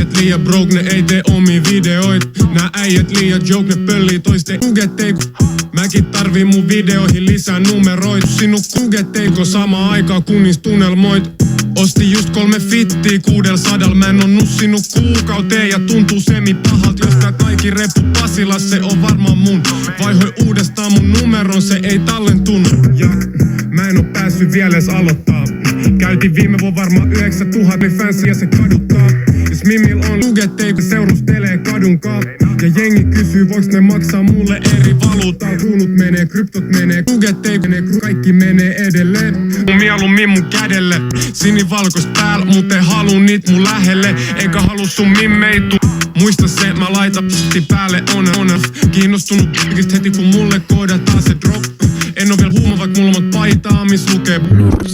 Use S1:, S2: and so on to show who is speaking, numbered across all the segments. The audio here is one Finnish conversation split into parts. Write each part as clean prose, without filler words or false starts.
S1: äijät liian broke, ne ei tee omia videoit. Nää äijät liian joke, ne pöllii toisten kugetteiko. Mäkin tarviin mun videoihin lisää numeroit. Sinun kugetteiko samaan aikaan kunnis tunnelmoit. Ostin just 3 fittiä 600. Mä en oo nussinut kuukauteen ja tuntuu semi pahalta. Jos tää kaikki reppu Pasilas, se on varmaan mun. Vaihoi uudestaan mun numeron, se ei tallentunut. Ja mä en oo päässyt vielä edes aloittaa. Käytiin viime vuonna varmaan 9000 fansia ja se kaduttaa. Jos Mimil on kugetteiko seurustelee kadunkaan. Ja jengi kysyy voiks ne maksaa mulle eri valuutaa. Kruunut menee, kryptot menee, kugetteiko menee, kaikki menee edelleen. Mun mieluummin mun kädelle, sinivalkois päällä, mut ei haluu niit mun lähelle. Eikä halu sun mimmeitu. Muista se, mä laitan pisti päälle on. Kiinnostunut kaikista heti kun mulle koodataan se drop. En oo vielä huuma vaik mulla mut paitaa mis lukee.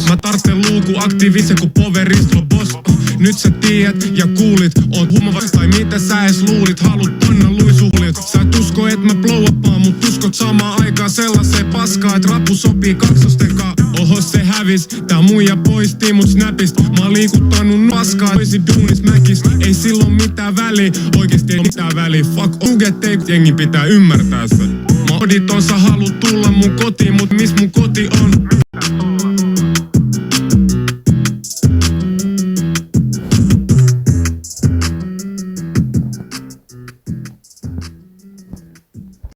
S1: Mä tarvitsen luuku aktiivisen ku poveristlo boss. Nyt sä tiedät ja kuulit, oot huumavas tai mitä sä ees luulit. Halut panna luisuhlit. Sä et usko et mä blow-uppaan, mut uskot samaan aikaan sellaiseen paskaa, et rapu sopii kaksostenkaan. Oho se hävis, tää muija poistii mut snapista. Mä oon liikuttanut paskaa, oisi duunis mäkis. Ei silloin mitään väliä, oikeesti ei mitään väliä. Fuck kugetteik, jengi pitää ymmärtää se. Mä odit on sä haluut tulla mun kotiin, mut mis mun koti on?